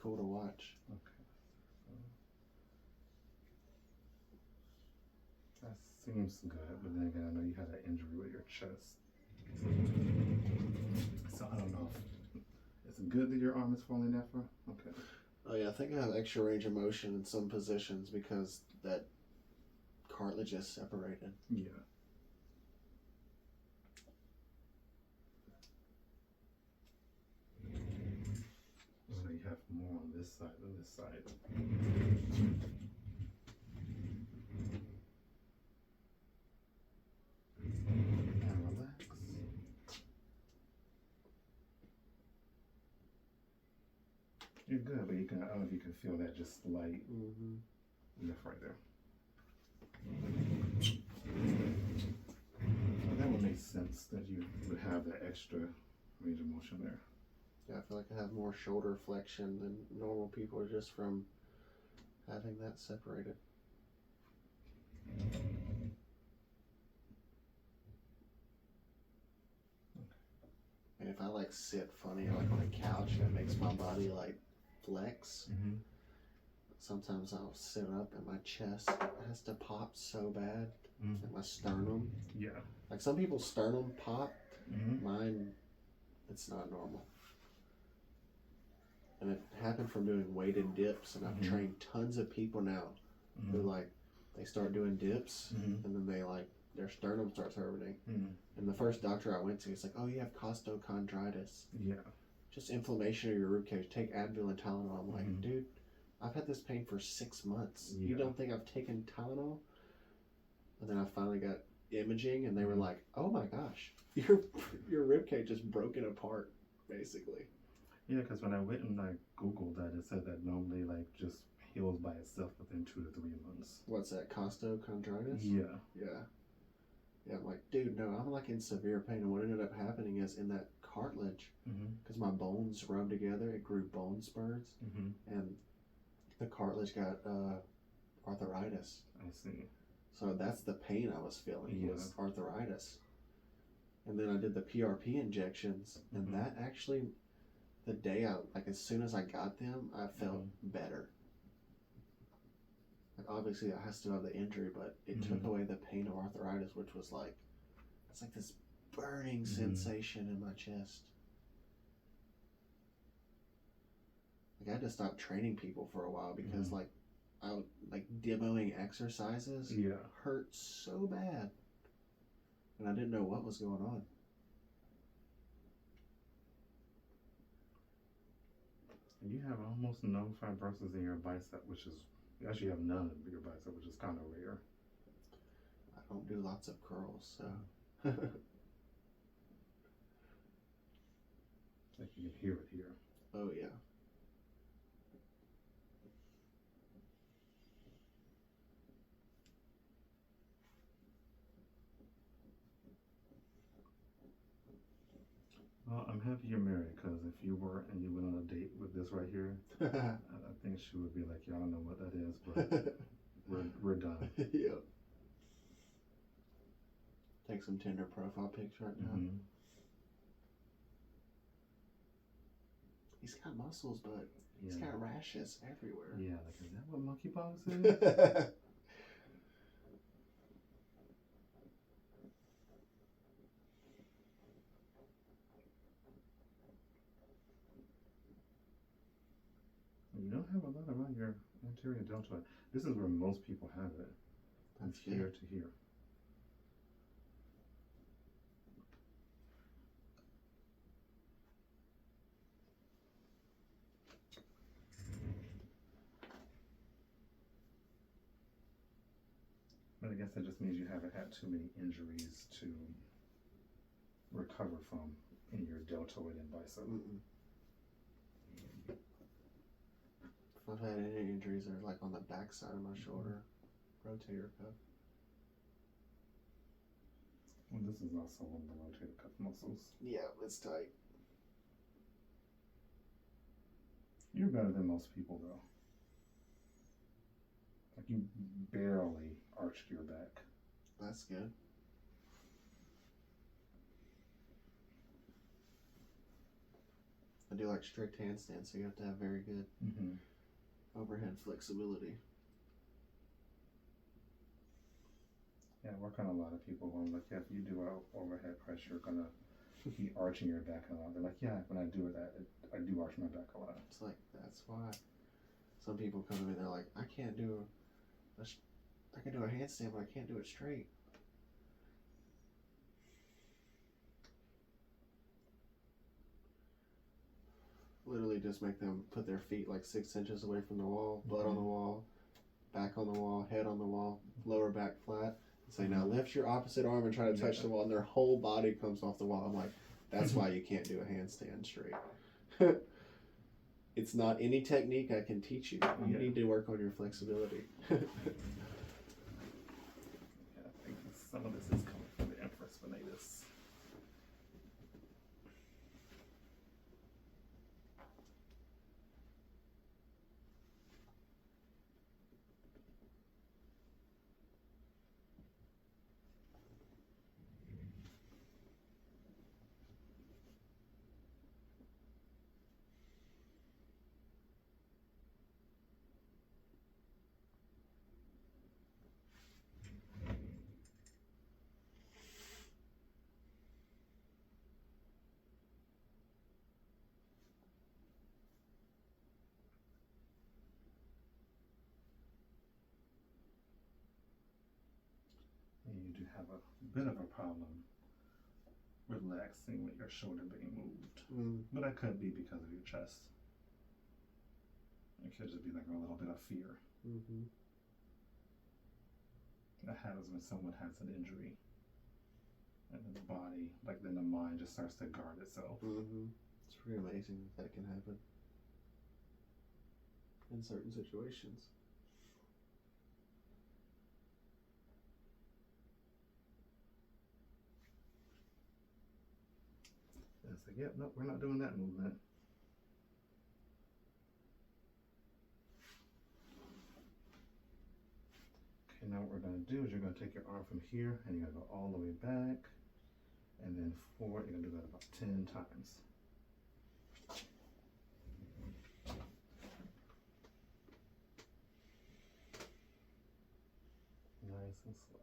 cool to watch. Okay. That seems good, but then again, I know you had an injury with your chest. So I don't know if it's good that your arm is falling that far. Okay. Oh yeah, I think I have extra range of motion in some positions because that cartilage is separated. Yeah. So you have more on this side than this side. And relax. You're good, but you can, I don't know if you can feel that just slight lift right there. So that would make sense that you would have that extra range of motion there. Yeah, I feel like I have more shoulder flexion than normal people just from having that separated. And if I like sit funny, like on a couch, and it makes my body like flex. Sometimes I'll sit up and my chest has to pop so bad, like my sternum. Yeah. Like some people's sternum pop, mine, it's not normal. And it happened from doing weighted dips, and I've trained tons of people now who like, they start doing dips, and then they like, their sternum starts hurting. And the first doctor I went to, he's like, oh, you have costochondritis. Yeah. Just inflammation of your rib cage. Take Advil and Tylenol. I'm like, dude, I've had this pain for 6 months. Yeah. You don't think I've taken Tylenol? And then I finally got imaging, and they were like, oh my gosh, your rib cage is broken apart, basically. Yeah, because when I went and I Googled that, it said that normally like just heals by itself within 2 to 3 months. What's that, costochondritis? Yeah. Yeah. Yeah, I'm like, dude, no, I'm like in severe pain. And what ended up happening is in that cartilage, because my bones rubbed together, it grew bone spurs, and the cartilage got arthritis. I see. So that's the pain I was feeling, was arthritis. And then I did the PRP injections, and that actually, the day like as soon as I got them, I felt better. Like obviously I still have the injury, but it took away the pain of arthritis, which was like, it's like this burning sensation in my chest. Like I had to stop training people for a while because like demoing exercises hurt so bad, and I didn't know what was going on. You have almost no fibrosis in your bicep, which is, you actually have none in your bicep, which is kind of rare. I don't do lots of curls, so. Like you can hear it here. Oh yeah. Well, I'm happy you're married, because if you were and you went on a date with this right here, I think she would be like, yeah, I don't know what that is, but we're done. Yep. Take some Tinder profile pics right now. He's got muscles, but he's got rashes everywhere. Yeah, like, is that what monkeypox is? You don't have a lot around your anterior deltoid. This is where most people have it. From here to here. But I guess that just means you haven't had too many injuries to recover from in your deltoid and bicep. If I've had any injuries, they're like on the back side of my shoulder, rotator cuff. Well, this is also one of the rotator cuff muscles. Yeah, it's tight. You're better than most people, though. Like, you barely arched your back. That's good. I do like strict handstands, so you have to have very good overhead flexibility. Yeah, I work on a lot of people who I'm like, yeah, if you do overhead press, you're gonna be arching your back a lot. They're like, yeah, when I do that, I do arch my back a lot. It's like, that's why. Some people come to me, they're like, I can do a handstand, but I can't do it straight. Literally just make them put their feet like 6 inches away from the wall, butt on the wall, back on the wall, head on the wall, lower back flat. And say, now lift your opposite arm and try to touch the wall, and their whole body comes off the wall. I'm like, that's why you can't do a handstand straight. It's not any technique I can teach you. You need to work on your flexibility. Yeah, I think some of this is coming from the infraspinatus. You do have a bit of a problem relaxing with your shoulder being moved. But that could be because of your chest. It could just be like a little bit of fear. That happens when someone has an injury. And then the body, like then the mind just starts to guard itself. It's pretty amazing that can happen in certain situations. It's like, yep, nope, we're not doing that movement. Okay, now what we're going to do is you're going to take your arm from here and you're going to go all the way back and then forward. You're going to do that about 10 times. Nice and slow.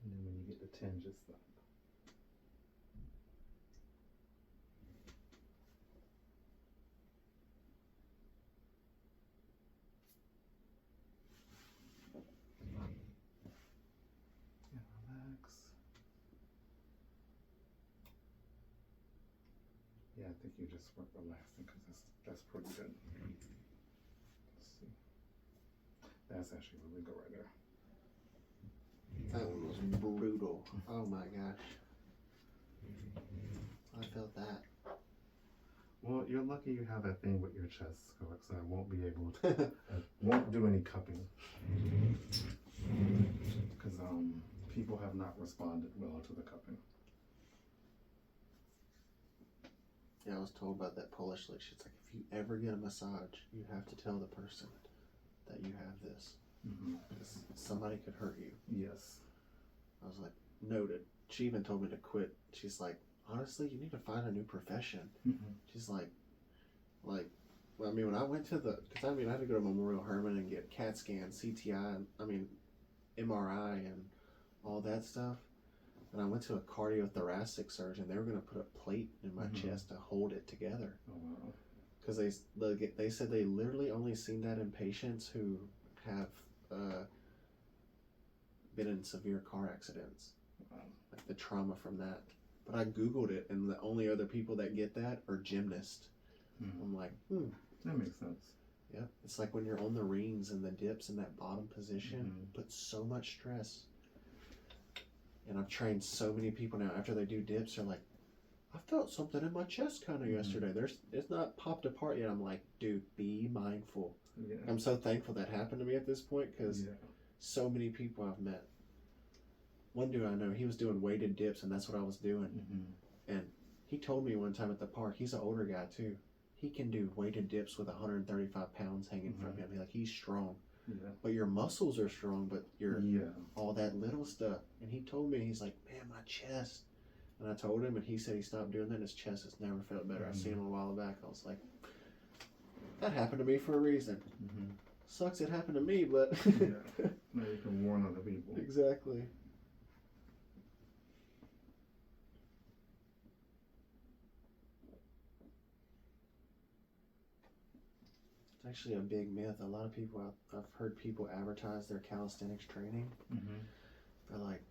And then when you get to 10, just stop. Yeah, I think you just work relaxing because that's pretty good. Let's see. That's actually really good right there. That one was brutal. Oh my gosh. I felt that. Well, you're lucky you have that thing with your chest, so I won't be able to, I won't do any cupping. Because people have not responded well to the cupping. Yeah, I was told about that Polish lady. She's like, if you ever get a massage, you have to tell the person that you have this. Because somebody could hurt you. Yes. I was like, noted. She even told me to quit. She's like, honestly, you need to find a new profession. She's like, well, I mean, when I went to because I had to go to Memorial Hermann and get CAT scan, CTI, MRI and all that stuff. And I went to a cardiothoracic surgeon. They were going to put a plate in my chest to hold it together. Oh, wow. Because they said they literally only seen that in patients who have been in severe car accidents. Wow. Like the trauma from that. But I Googled it, and the only other people that get that are gymnasts. I'm like, That makes sense. Yeah. It's like when you're on the rings and the dips in that bottom position, put so much stress. And I've trained so many people now, after they do dips, they're like, I felt something in my chest kind of yesterday. It's not popped apart yet. I'm like, dude, be mindful. Yeah. I'm so thankful that happened to me at this point because so many people I've met. One dude I know, he was doing weighted dips, and that's what I was doing. And he told me one time at the park, he's an older guy too. He can do weighted dips with 135 pounds hanging from him. He's strong. Yeah. But your muscles are strong, but your all that little stuff. And he told me, he's like, man, my chest. And I told him, and he said he stopped doing that. And his chest has never felt better. I seen him a while back. I was like, that happened to me for a reason. Sucks it happened to me, but now you can warn other people. Exactly. It's actually a big myth. A lot of people, I've heard people advertise their calisthenics training. They're like,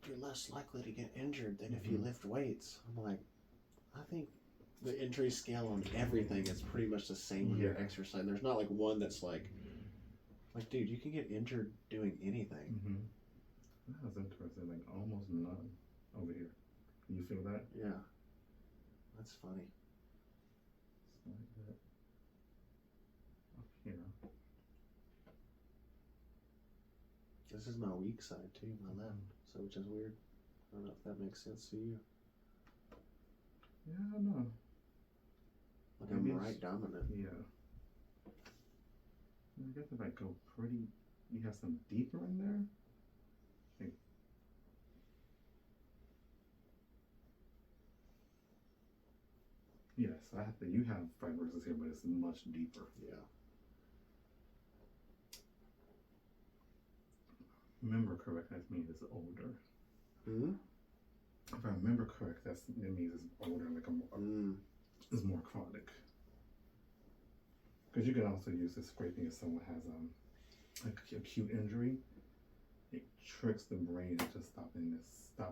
you're less likely to get injured than if you lift weights. I'm like, I think the injury scale on everything is pretty much the same when you're exercising. There's not like one that's like, dude, you can get injured doing anything. That was interesting. Like almost none over here. Can you feel that? Yeah. That's funny. It's like that. Up here. This is my weak side too, my left. So which is weird. I don't know if that makes sense to you. Yeah, I don't know. Like I'm right dominant. Yeah. I guess if I go pretty, you have some deeper in there. Like, yes, you have fibrosis here, but it's much deeper. Yeah. Remember correct, that means it's older. If I remember correct, that means it's older, like it's more chronic. Because you can also use this scraping if someone has acute injury. It tricks the brain into stop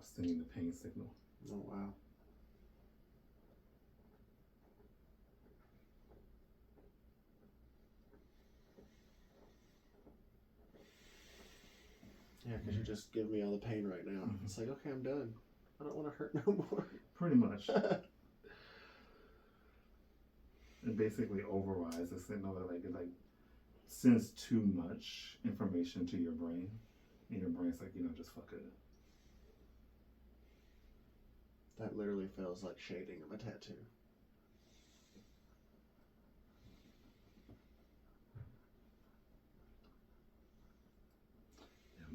sending the pain signal. Oh wow. Yeah, because you just give me all the pain right now. It's like, okay, I'm done. I don't want to hurt no more. Pretty much. It basically overrides the signal that it sends too much information to your brain. And your brain's like, just fuck it. That literally feels like shading of a tattoo.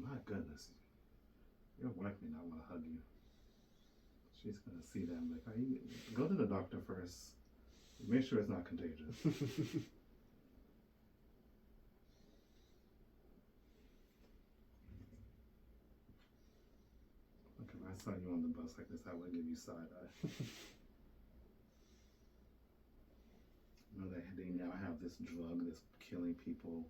My goodness, your wife may not want to hug you. She's going to see that and be like, hey, go to the doctor first. Make sure it's not contagious. Okay, if I saw you on the bus like this, I would give you side eye. They now have this drug that's killing people.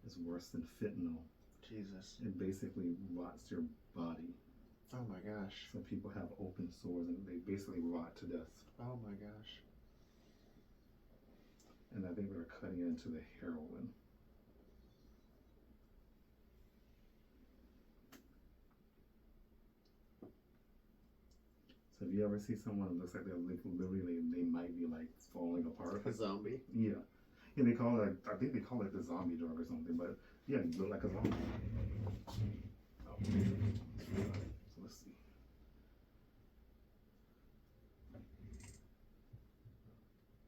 It's worse than fentanyl. Jesus. It basically rots your body. Oh my gosh. So people have open sores and they basically rot to death. Oh my gosh. And I think they're cutting into the heroin. So if you ever see someone who looks like they're literally, they might be like falling apart. A zombie? Yeah. Yeah, they call it, I think they call it the zombie drug or something, but yeah, you look like a zombie. Oh. So let's see.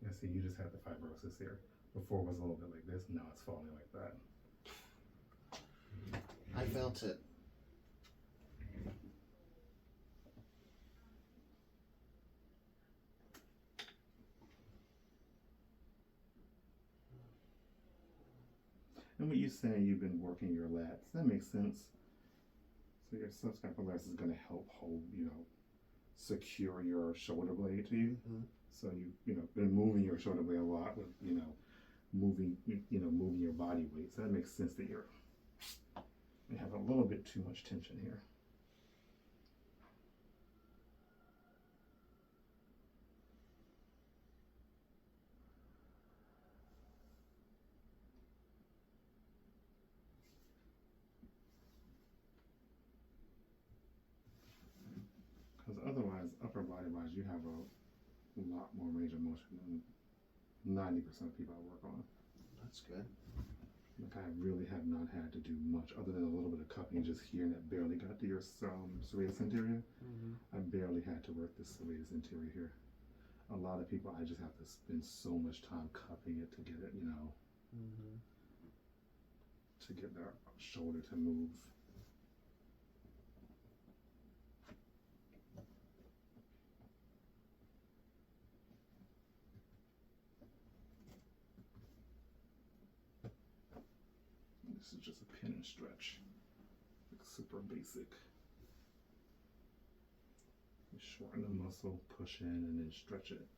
Yeah, see, you just had the fibrosis here. Before it was a little bit like this, now it's falling like that. I felt it. And what you're saying, you've been working your lats. That makes sense. So your subscapularis is going to help hold, secure your shoulder blade to you. So you've been moving your shoulder blade a lot with, moving your body weight. So that makes sense that you have a little bit too much tension here. Because otherwise, up have a lot more range of motion than 90% of people I work on. That's good. Like I really have not had to do much other than a little bit of cupping just here, and that barely got to your serratus anterior. I barely had to work the serratus anterior here. A lot of people, I just have to spend so much time cupping it to get it, you know, to get their shoulder to move. This is just a pin and stretch, like super basic. You shorten the muscle, push in, and then stretch it.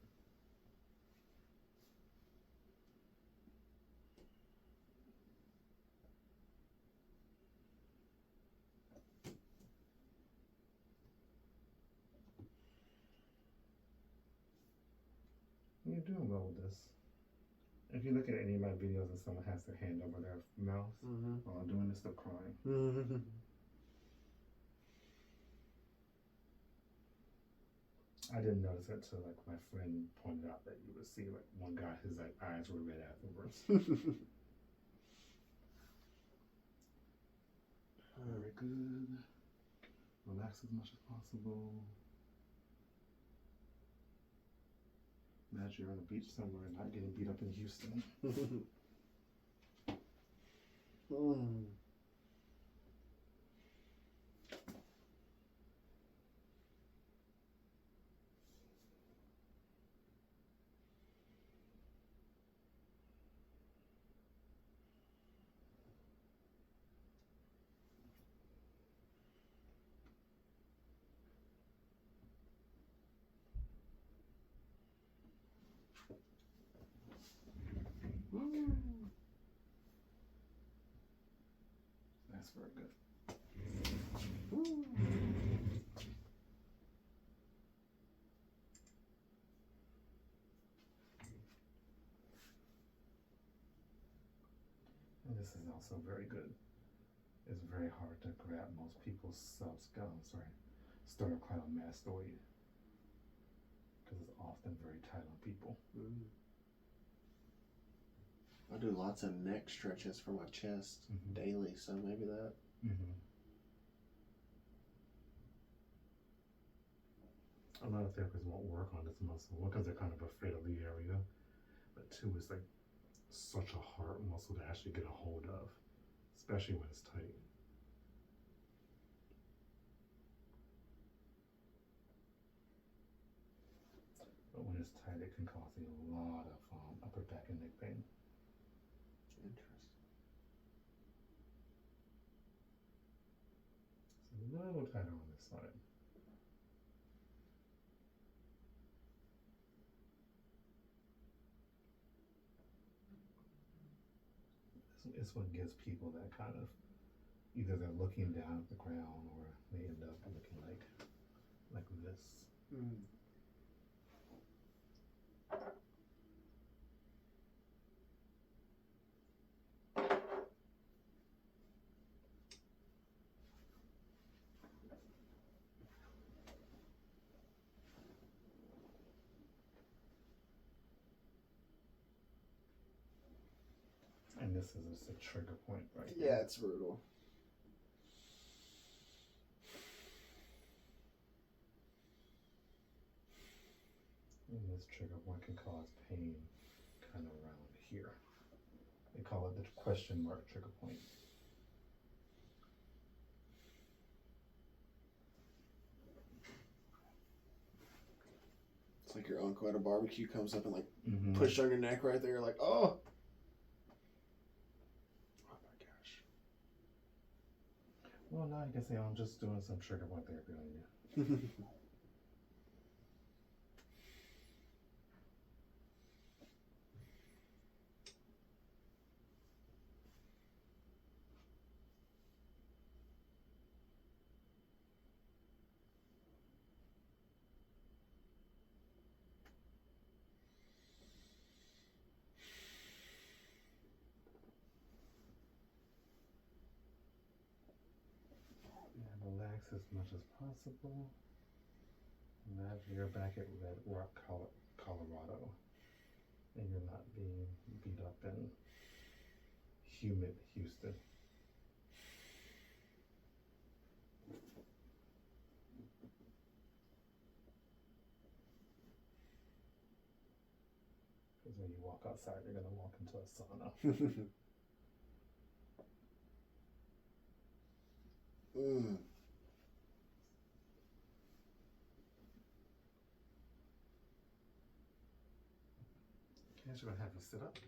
You're doing well with this. If you look at any of my videos and someone has their hand over their mouth while I'm doing this, they're crying. I didn't notice it till like my friend pointed out that you would see like one guy, his like eyes were red afterwards. Very good. Relax as much as possible. Imagine you're on a beach somewhere and not getting beat up in Houston. That's very good. And this is also very good. It's very hard to grab most people's sternocleidomastoid because it's often very tight on people. I do lots of neck stretches for my chest daily, so maybe that. A lot of therapists won't work on this muscle. One, because they're kind of afraid of the area, but two, it's like such a hard muscle to actually get a hold of, especially when it's tight. But when it's tight, it can cause a lot of upper back and neck pain. Interesting. So a little tighter on this side. This one gives people that kind of, either they're looking down at the ground or they end up looking like this. And this is just a trigger point right here. Yeah, it's brutal. And this trigger point can cause pain kind of around here. They call it the question mark trigger point. It's like your uncle at a barbecue comes up and like push on your neck right there, like, oh! Oh my gosh. Well, now you can say I'm just doing some trigger point therapy on you. Relax as much as possible. Imagine you're back at Red Rock, Colorado, and you're not being beat up in humid Houston. Because when you walk outside, you're going to walk into a sauna. Next, we're going to have you sit up.